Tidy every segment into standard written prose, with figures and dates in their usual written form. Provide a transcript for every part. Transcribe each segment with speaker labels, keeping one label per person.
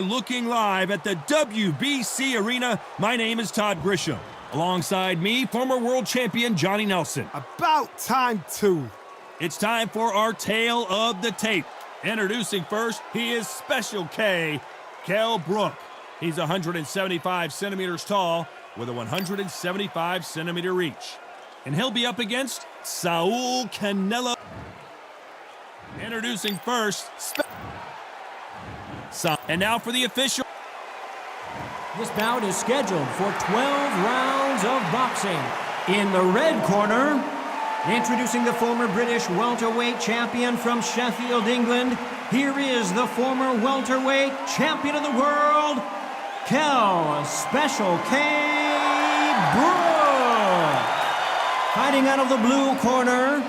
Speaker 1: Looking live at the WBC Arena, my name is Todd Grisham. Alongside me, former world champion Johnny Nelson.
Speaker 2: About time, too.
Speaker 1: It's time for our tale of the tape. Introducing first, he is Special K, Kell Brook. He's 175 centimeters tall with a 175 centimeter reach. And he'll be up against Saul Canelo. Introducing first, and now for the official.
Speaker 3: This bout is scheduled for 12 rounds of boxing. In the red corner, introducing the former British welterweight champion from Sheffield, England, here is the former welterweight champion of the world, Kell Special K Brook. Fighting out of the blue corner,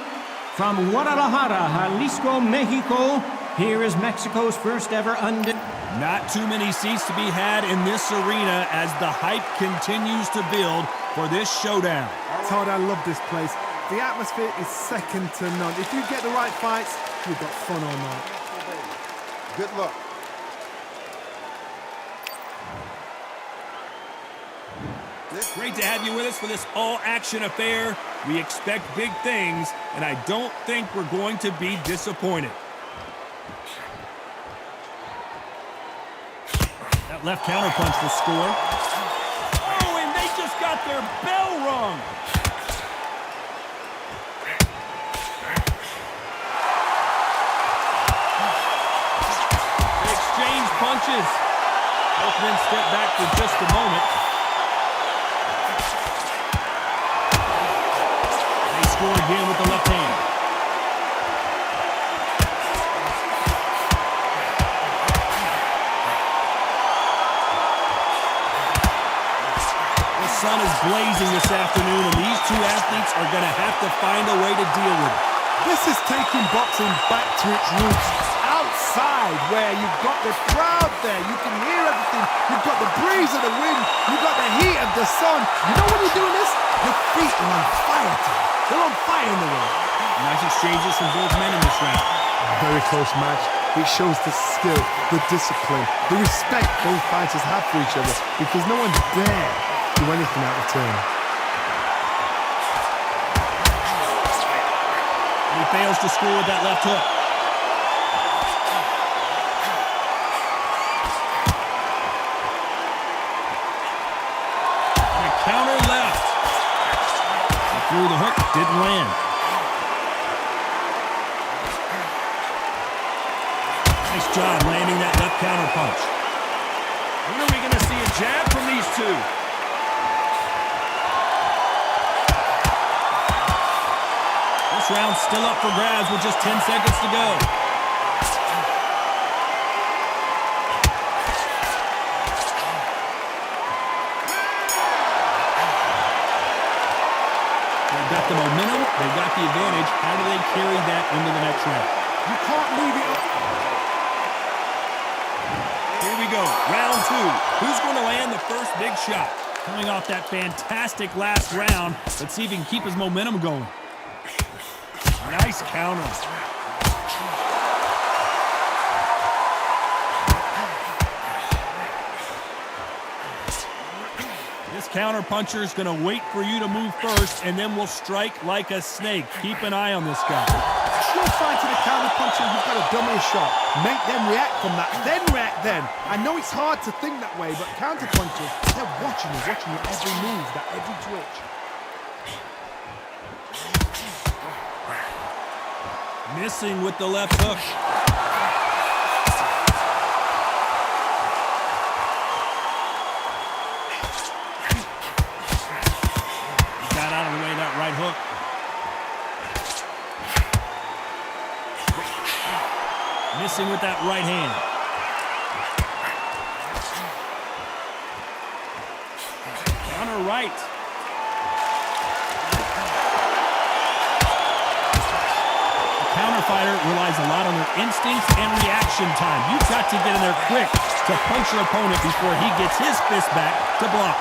Speaker 3: from Guadalajara, Jalisco, Mexico, here is Mexico's first ever
Speaker 1: Not too many seats to be had in this arena as the hype continues to build for this showdown.
Speaker 2: Todd, I love this place. The atmosphere is second to none. If you get the right fights, you've got fun all night.
Speaker 4: Good luck.
Speaker 1: Great to have you with us for this all-action affair. We expect big things, and I don't think we're going to be disappointed. That left counterpunch will score. Oh, and they just got their bell rung. They exchange punches. Both men step back for just a moment. They score again with the left hand. The sun is blazing this afternoon, and these two athletes are going to have to find a way to deal with it.
Speaker 2: This is taking boxing back to its roots. Outside, where you've got the crowd there, you can hear everything. You've got the breeze of the wind, you've got the heat of the sun. You know when you're doing this? Your feet are on fire, Tom. They're on fire in the ring.
Speaker 1: Nice exchanges from both men in this round.
Speaker 2: A very close match. It shows the skill, the discipline, the respect both fighters have for each other, because no one's there do anything out of turn.
Speaker 1: He fails to score with that left hook. And a counter left. He threw the hook, didn't land. Nice job landing that left counter punch. When are we going to see a jab from these two? This round's still up for grabs with just 10 seconds to go. They've got the momentum, they've got the advantage. How do they carry that into the next round?
Speaker 2: You can't leave it up.
Speaker 1: Here we go, round two. Who's going to land the first big shot? Coming off that fantastic last round, let's see if he can keep his momentum going. Nice counter. This counter puncher is going to wait for you to move first, and then will strike like a snake. Keep an eye on this guy.
Speaker 2: If you're fighting a counter puncher, you've got to dummy a shot. Make them react from that, then react then. I know it's hard to think that way, but counter punchers, they're watching your every move, that every twitch.
Speaker 1: Missing with the left hook. He got out of the way of that right hook. Missing with that right hand. Counter right. Counter fighter relies a lot on their instincts and reaction time. You've got to get in there quick to punch your opponent before he gets his fist back to block.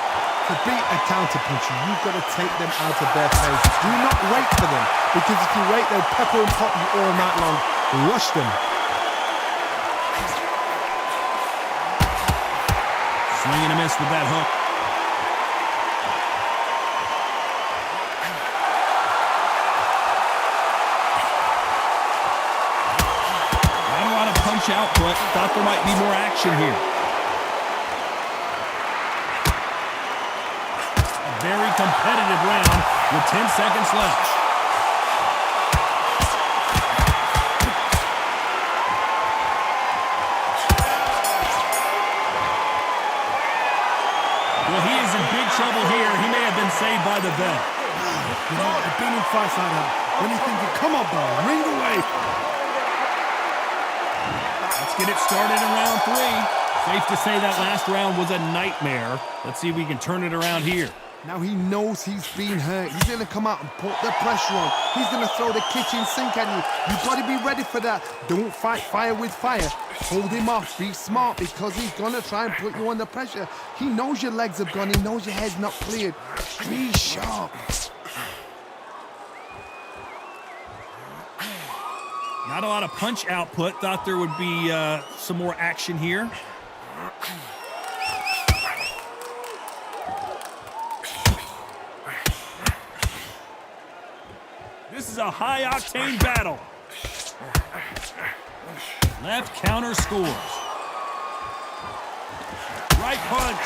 Speaker 2: To beat a counter puncher, you've got to take them out of their pace. Do not wait for them, because if you wait, they'll pepper and pop you all night long. Rush them.
Speaker 1: Swing and a miss with that hook. Not a lot of punch output. Thought there might be more action here. A very competitive round with 10 seconds left. Well, he is in big trouble here. He may have been saved by the bell.
Speaker 2: You know, I've been in fights like that. When you're thinking, come on, bro, ring away.
Speaker 1: Let's get it started in round 3. Safe to say that last round was a nightmare. Let's see if we can turn it around here.
Speaker 2: Now he knows he's been hurt. He's going to come out and put the pressure on. He's going to throw the kitchen sink at you. You've got to be ready for that. Don't fight fire with fire. Hold him off. Be smart because he's going to try and put you under pressure. He knows your legs have gone. He knows your head's not cleared. Be sharp.
Speaker 1: Not a lot of punch output. Thought there would be some more action here. This is a high-octane battle. Left counter scores. Right punch.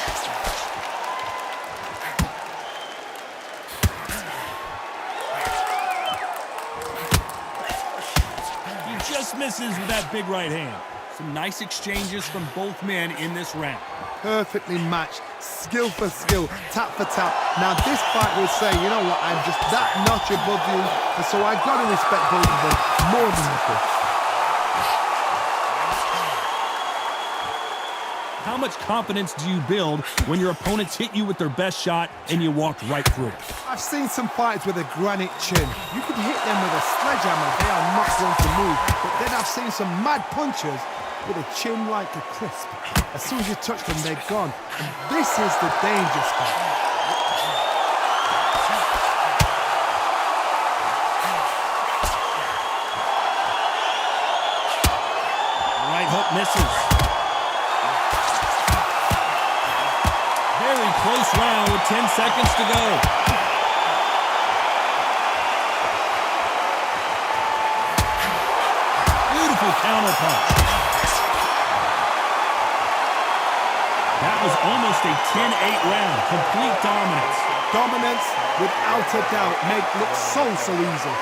Speaker 1: He just misses with that big right hand. Some nice exchanges from both men in this round.
Speaker 2: Perfectly matched, skill for skill, tap for tap. Now this fight will say, you know what, I'm just that notch above you, and so I've got to respect both of them more than nothing.
Speaker 1: How much confidence do you build when your opponents hit you with their best shot and you walk right through it?
Speaker 2: I've seen some fighters with a granite chin. You could hit them with a sledgehammer, they are not going to move. But then I've seen some mad punchers with a chin like a crisp. As soon as you touch them, they're gone. And this is the danger spot.
Speaker 1: Right hook misses. Very close round with 10 seconds to go. Beautiful counter punch. That was almost a 10-8 round. Complete dominance.
Speaker 2: Dominance, without a doubt, make look so easy.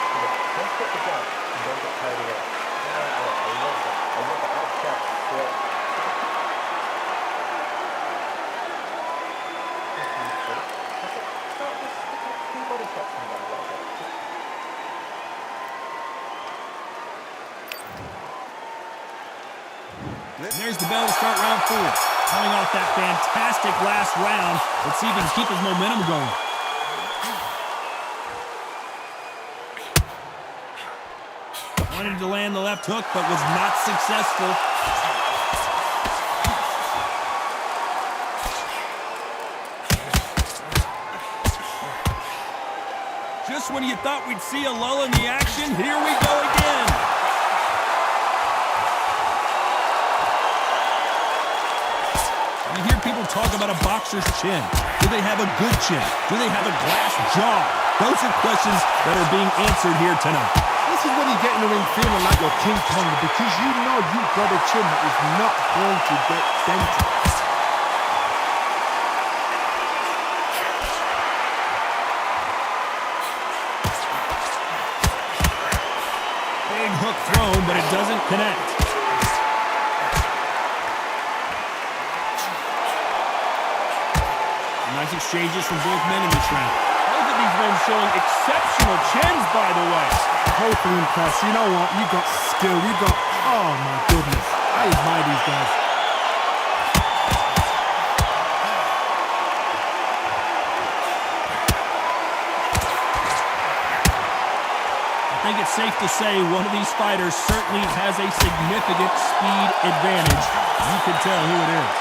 Speaker 1: There's the bell to start round 4. Coming off that fantastic last round. Let's see if he can keep his momentum going. Wanted to land the left hook, but was not successful. Just when you thought we'd see a lull in the action, here we go again. You hear people talk about a boxer's chin. Do they have a good chin? Do they have a glass jaw? Those are questions that are being answered here tonight.
Speaker 2: This is when you get in the ring feeling like you're King Kong because you know you've got a chin that is not going to get dented.
Speaker 1: Big hook thrown, but it doesn't connect. Nice exchanges from both men in this round. Both of these men showing exceptional chins, by the way.
Speaker 2: Totally impressed. You know what? You got skill. You got... Oh, my goodness. I admire these guys.
Speaker 1: I think it's safe to say one of these fighters certainly has a significant speed advantage. You can tell who it is.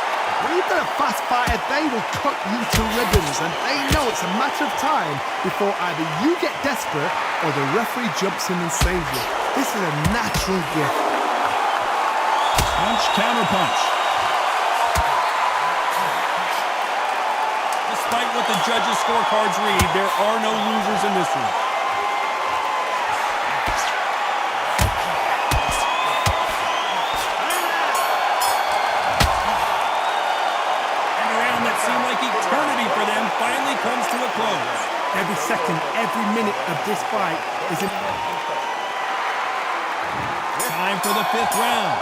Speaker 2: When you've got a fast fighter, they will cut you to ribbons, and they know it's a matter of time before either you get desperate or the referee jumps in and saves you. This is a natural gift.
Speaker 1: Punch, counter punch. Despite what the judges' scorecards read, there are no losers in this one. And a round that seemed like eternity for them finally comes to a close.
Speaker 2: Every second, every minute of this fight is
Speaker 1: Time for the 5th round.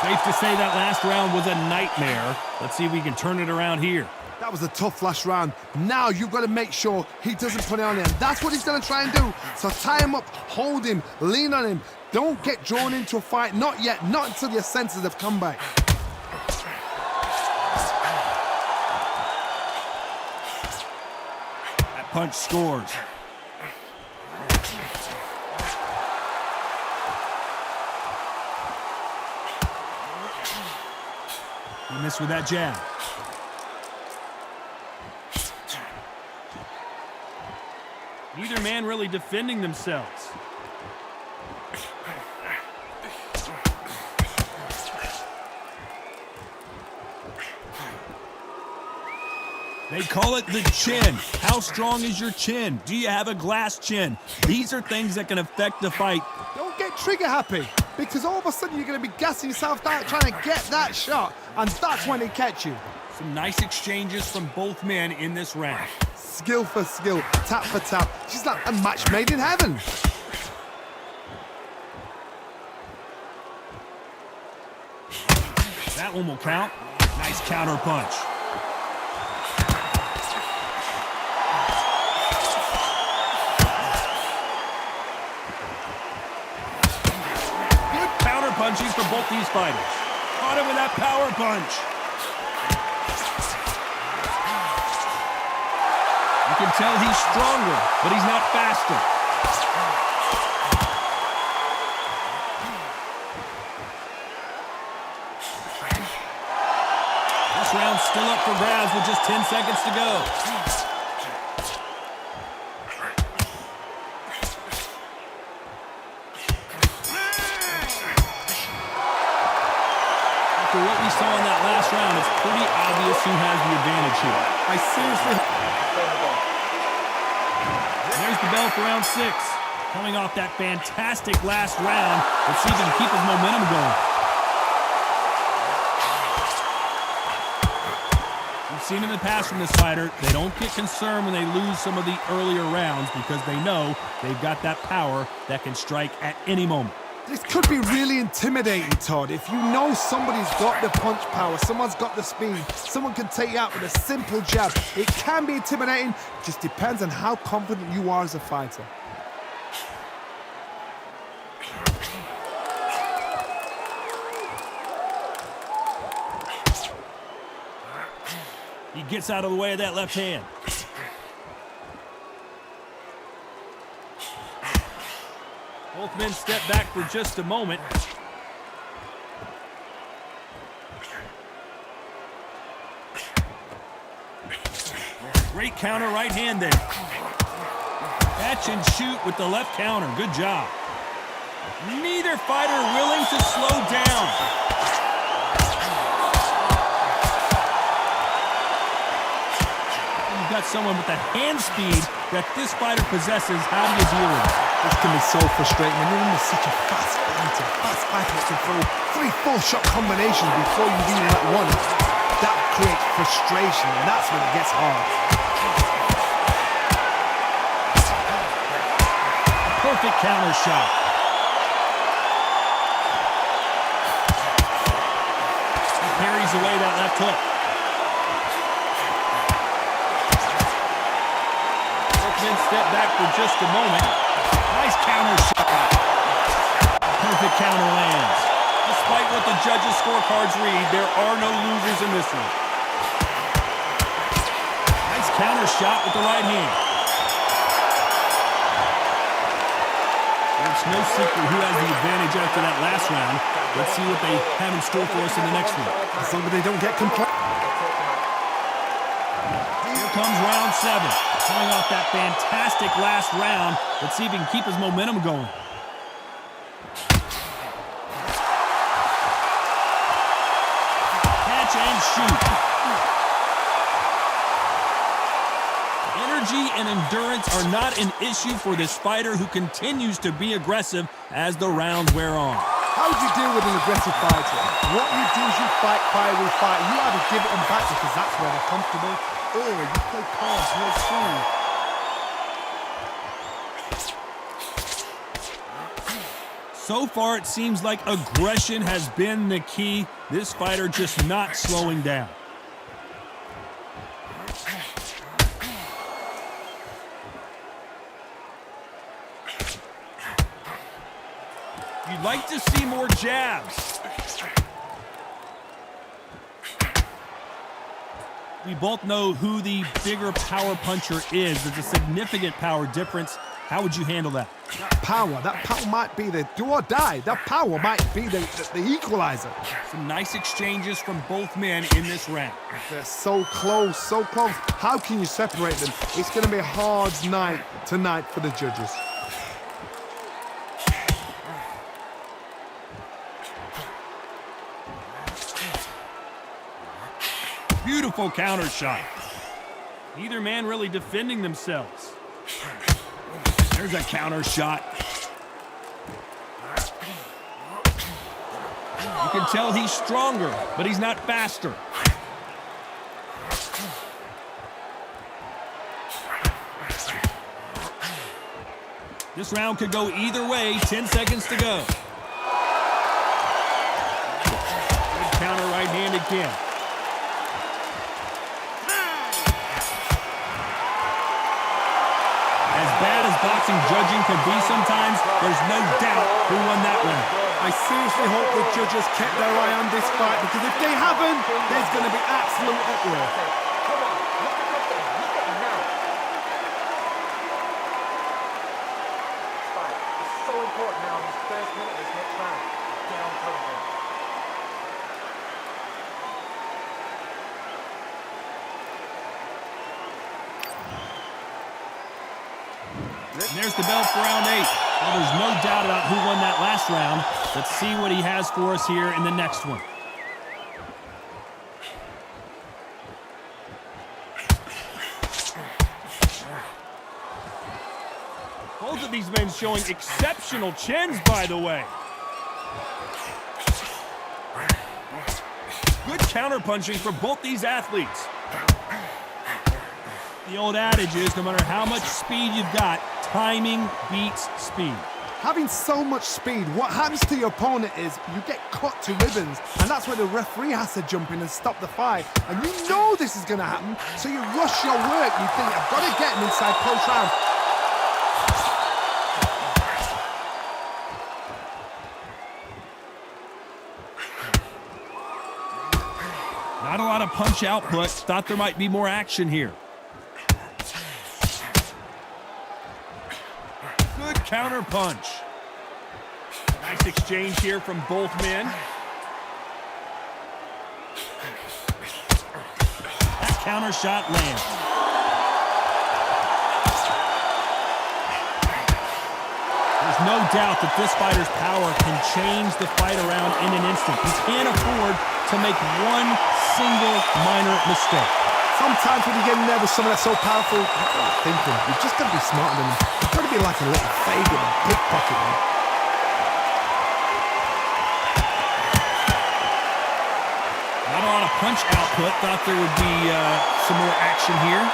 Speaker 1: Safe to say that last round was a nightmare. Let's see if we can turn it around here.
Speaker 2: That was a tough last round. Now you've got to make sure he doesn't put it on him. That's what he's going to try and do. So tie him up, hold him, lean on him. Don't get drawn into a fight. Not yet. Not until your senses have come back.
Speaker 1: That punch scores. He missed with that jab. Neither man really defending themselves. They call it the chin. How strong is your chin? Do you have a glass chin? These are things that can affect the fight.
Speaker 2: Don't get trigger happy, because all of a sudden you're going to be gassing yourself out trying to get that shot, and that's when they catch you.
Speaker 1: Some nice exchanges from both men in this round.
Speaker 2: Skill for skill, tap for tap. She's like a match made in heaven.
Speaker 1: That one will count. Nice counter punch. Good counter punching for both these fighters. Caught him with that power punch. You can tell he's stronger, but he's not faster. This round's still up for grabs with just 10 seconds to go. After what we saw in that last round, it's pretty obvious who has the advantage here.
Speaker 2: I seriously...
Speaker 1: There's the bell for round 6. Coming off that fantastic last round, let's see if he can keep his momentum going. We've seen in the past from this fighter, they don't get concerned when they lose some of the earlier rounds because they know they've got that power that can strike at any moment.
Speaker 2: This could be really intimidating, Todd. If you know somebody's got the punch power, someone's got the speed, someone can take you out with a simple jab. It can be intimidating, just depends on how confident you are as a fighter.
Speaker 1: He gets out of the way of that left hand. Both men step back for just a moment. Great counter right hand there. Catch and shoot with the left counter. Good job. Neither fighter willing to slow down. You've got someone with the hand speed that this fighter possesses. How do you deal with it?
Speaker 2: This can be so frustrating when you're in such a fast fighter that can throw 3-4 shot combinations before you even let one. That creates frustration, and that's when it gets hard.
Speaker 1: Perfect counter shot. He parries away that left hook. Both men step back for just a moment. Nice counter shot. Perfect counter lands. Despite what the judges' scorecards read, there are no losers in this one. Nice counter shot with the right hand. There's no secret who has the advantage after that last round. Let's see what they have in store for us in the next one.
Speaker 2: As long as they don't get complacent.
Speaker 1: Here comes round 7. Coming off that fantastic last round, let's see if he can keep his momentum going. Catch and shoot. and endurance are not an issue for this fighter who continues to be aggressive as the rounds wear on.
Speaker 2: How do you deal with an aggressive fighter? What you do is you fight fire with fire. You either give it them back because that's where they're comfortable, or you play calm, play cool.
Speaker 1: So far, it seems like aggression has been the key. This fighter just not slowing down. You'd like to see more jabs. We both know who the bigger power puncher is. There's a significant power difference. How would you handle that?
Speaker 2: That power might be the do or die. That power might be the equalizer.
Speaker 1: Some nice exchanges from both men in this round.
Speaker 2: They're so close, so close. How can you separate them? It's going to be a hard night tonight for the judges.
Speaker 1: Beautiful counter shot. Neither man really defending themselves. There's a counter shot. You can tell he's stronger, but he's not faster. This round could go either way. 10 seconds to go. Good counter right hand again. As bad as boxing judging can be sometimes, there's no doubt who won that round.
Speaker 2: I seriously hope the judges kept their eye on this fight, because if they haven't, there's going to be absolute uproar.
Speaker 5: Come on, look at him now. This fight is so important now in this first minute of this next round. Get on top of him.
Speaker 1: And there's the bell for round 8. Well, there's no doubt about who won that last round. Let's see what he has for us here in the next one. Both of these men showing exceptional chins, by the way. Good counterpunching for both these athletes. The old adage is, no matter how much speed you've got, timing beats speed.
Speaker 2: Having so much speed, what happens to your opponent is you get cut to ribbons, and that's where the referee has to jump in and stop the fight. And you know this is going to happen, so you rush your work. You think, I've got to get him inside close round.
Speaker 1: Not a lot of punch output. Thought there might be more action here. Good counter punch. Nice exchange here from both men. That counter shot lands. There's no doubt that this fighter's power can change the fight around in an instant. He can't afford to make one single minor mistake.
Speaker 2: Sometimes when you get in there with someone that's so powerful, you've got to think him. You've just got to be smarter than him. You've got to be like a little faggot and pickpocket him.
Speaker 1: Not a lot of punch output. Thought there would be some more action here.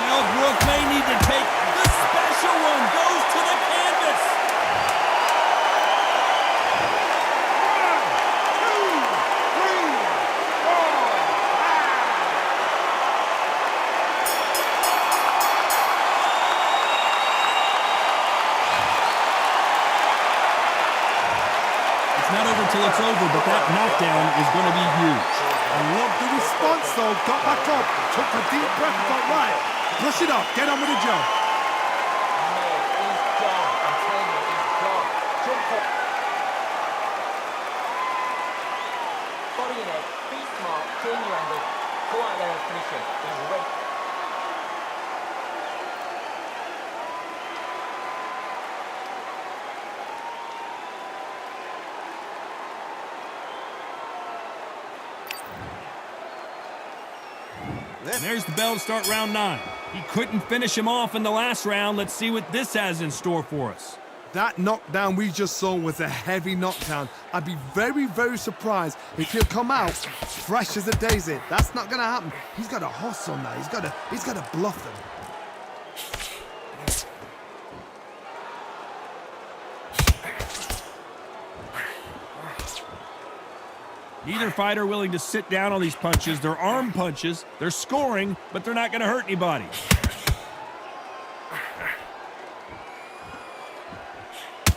Speaker 1: Kell Brook may need to take the special one. Goes to the canvas. Not over till it's over, but that knockdown is going to be huge.
Speaker 2: I love the response, though. Got back up, took a deep breath, got right. Brush it off, get on with the job.
Speaker 5: He's gone. I'm telling you, he's gone. Jump up. Body in it. Be smart. Change your angle. Go out there and finish him. He's ready.
Speaker 1: And there's the bell to start round 9. He couldn't finish him off in the last round. Let's see what this has in store for us.
Speaker 2: That knockdown we just saw was a heavy knockdown. I'd be very, very surprised if he'll come out fresh as a daisy. That's not gonna happen. He's got a hustle on that. He's got to bluff them.
Speaker 1: Neither fighter willing to sit down on these punches. They're arm punches. They're scoring, but they're not going to hurt anybody.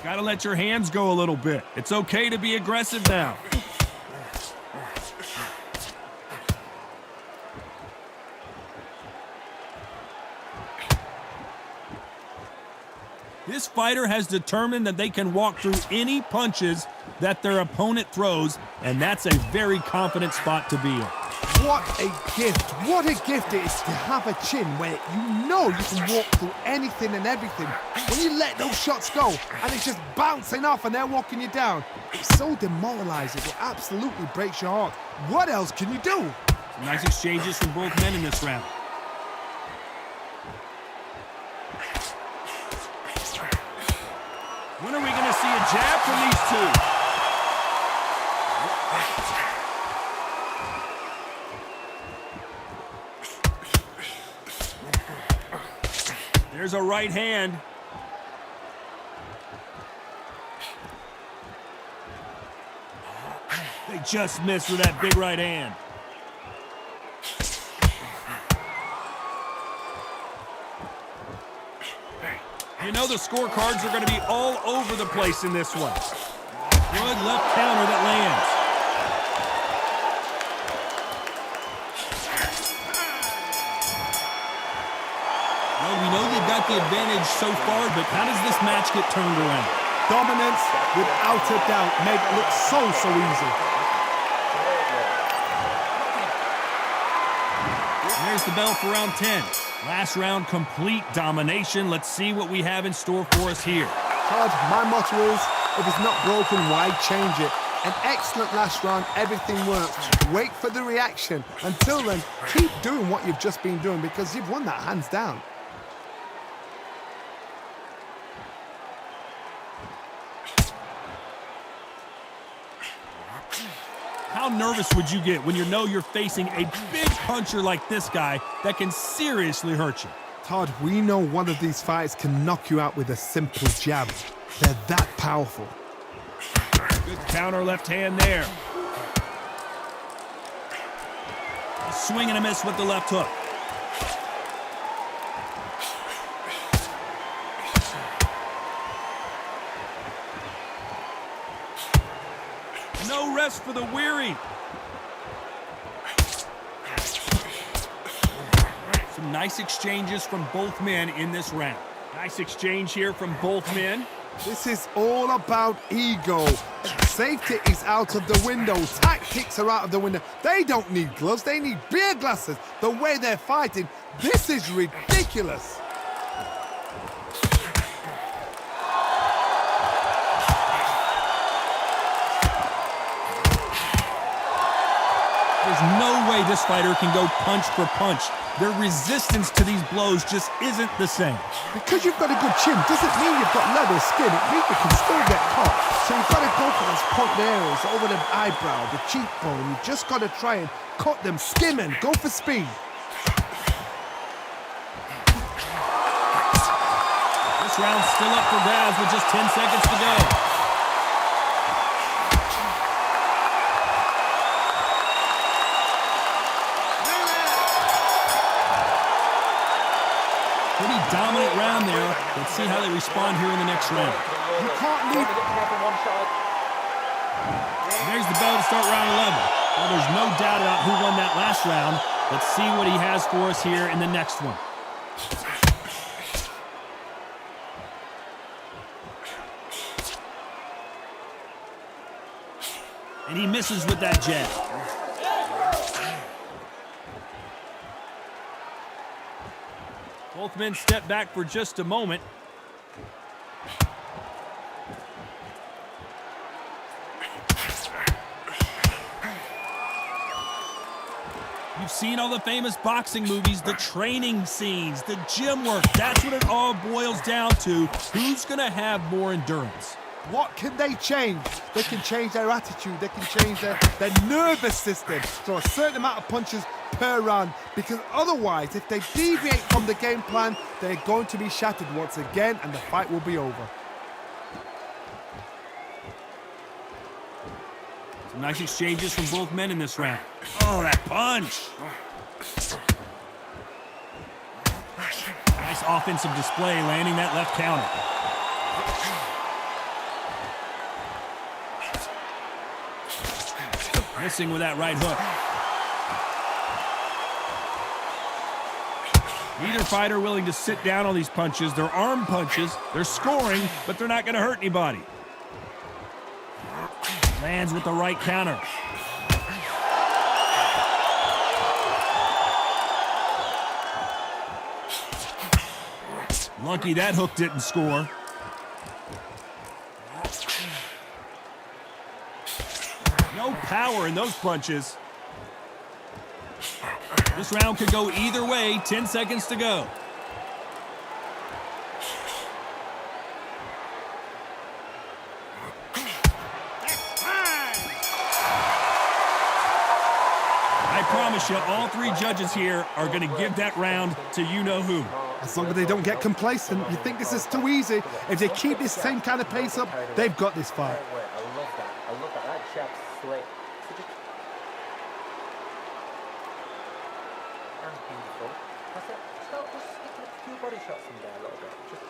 Speaker 1: Got to let your hands go a little bit. It's okay to be aggressive now. This fighter has determined that they can walk through any punches that their opponent throws, and that's a very confident spot to be in.
Speaker 2: What a gift. What a gift it is to have a chin where you know you can walk through anything and everything. When you let those shots go and it's just bouncing off and they're walking you down, it's so demoralizing. It absolutely breaks your heart. What else can you do?
Speaker 1: Some nice exchanges from both men in this round. When are we going to see a jab from these two? There's a right hand. They just missed with that big right hand. You know the scorecards are going to be all over the place in this one. Good left counter that lands. Well, we know they've got the advantage so far, but how does this match get turned around?
Speaker 2: Dominance, without a doubt, made it look so easy.
Speaker 1: And there's the bell for round 10. Last round, complete domination. Let's see what we have in store for us here.
Speaker 2: Todd, my motto is, if it's not broken, why change it? An excellent last round, everything works. Wait for the reaction. Until then, keep doing what you've just been doing because you've won that hands down.
Speaker 1: How nervous would you get when you know you're facing a big puncher like this guy that can seriously hurt you?
Speaker 2: Todd, we know one of these fights can knock you out with a simple jab. They're that powerful.
Speaker 1: Good counter left hand there. A swing and a miss with the left hook. No rest for the weary. Some nice exchanges from both men in this round. Nice exchange here from both men.
Speaker 2: This is all about ego. Safety is out of the window. Tactics are out of the window. They don't need gloves. They need beer glasses. The way they're fighting, this is ridiculous.
Speaker 1: There's no way this fighter can go punch for punch. Their resistance to these blows just isn't the same.
Speaker 2: Because you've got a good chin doesn't mean you've got leather skin. It means you can still get caught. So you've got to go for those point areas over the eyebrow, the cheekbone. You've just got to try and cut them, skim and go for speed.
Speaker 1: This round's still up for grabs with just 10 seconds to go. Pretty dominant round there. Let's see how they respond here in the next round.
Speaker 2: You can't leave.
Speaker 1: There's the bell to start round 11. Well, there's no doubt about who won that last round. Let's see what he has for us here in the next one. And he misses with that jab. Both men step back for just a moment. You've seen all the famous boxing movies, the training scenes, the gym work. That's what it all boils down to. Who's going to have more endurance?
Speaker 2: What can they change? They can change their attitude. They can change their nervous system. So a certain amount of punches per round. Because otherwise, if they deviate from the game plan, they're going to be shattered once again and the fight will be over.
Speaker 1: Some nice exchanges from both men in this round. Oh, that punch! Nice offensive display, landing that left counter. Missing with that right hook. Neither fighter willing to sit down on these punches. They're arm punches. They're scoring, but they're not going to hurt anybody. Lands with the right counter. Lucky that hook didn't score. No power in those punches. This round could go either way. 10 seconds to go. I promise you, all three judges here are going to give that round to you-know-who.
Speaker 2: As long as they don't get complacent, you think this is too easy. If they keep this same kind of pace up, they've got this fight.
Speaker 5: I love that. I love that. That jab's slick. And beautiful. That's it. Just stick a few body shots in there a little bit. Just...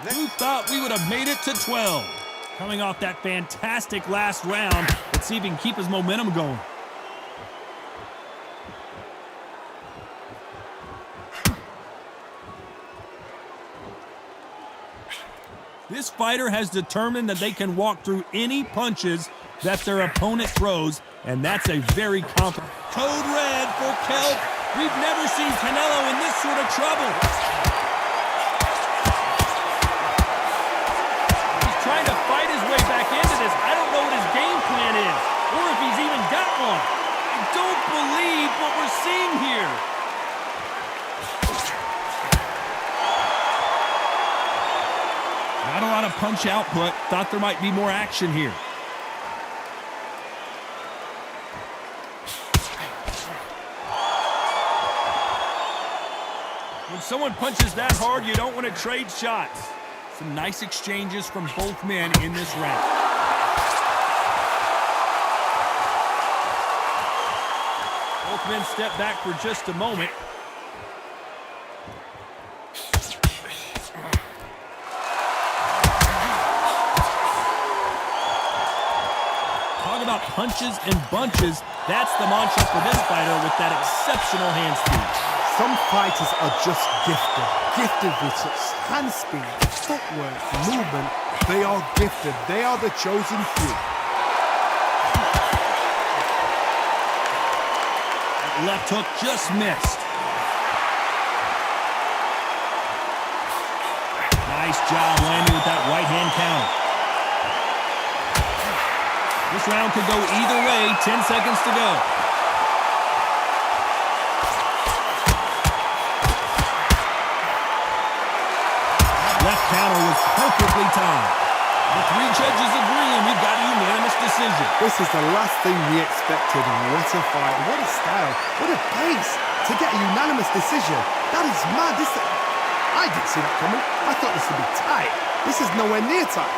Speaker 1: Who thought we would have made it to 12? Coming off that fantastic last round, let's see if he can keep his momentum going. This fighter has determined that they can walk through any punches that their opponent throws, and that's a very confident. Code red for Kell. We've never seen Canelo in this sort of trouble. Trying to fight his way back into this. I don't know what his game plan is, or if he's even got one. I don't believe what we're seeing here. Not a lot of punch output. Thought there might be more action here. When someone punches that hard, you don't want to trade shots. Some nice exchanges from both men in this round. Both men step back for just a moment. Talk about punches and bunches. That's the mantra for this fighter with that exceptional hand speed.
Speaker 2: Some fighters are just gifted with such hand speed, footwork, movement. They are gifted. They are the chosen few.
Speaker 1: That left hook just missed. Nice job landing with that right hand counter. This round could go either way. 10 seconds to go. Counter was perfectly timed. The three judges agree, and we've got a unanimous decision.
Speaker 2: This is the last thing we expected. What a fight, what a style, what a pace to get a unanimous decision. That is mad. I didn't see that coming. I thought this would be tight. This is nowhere near tight.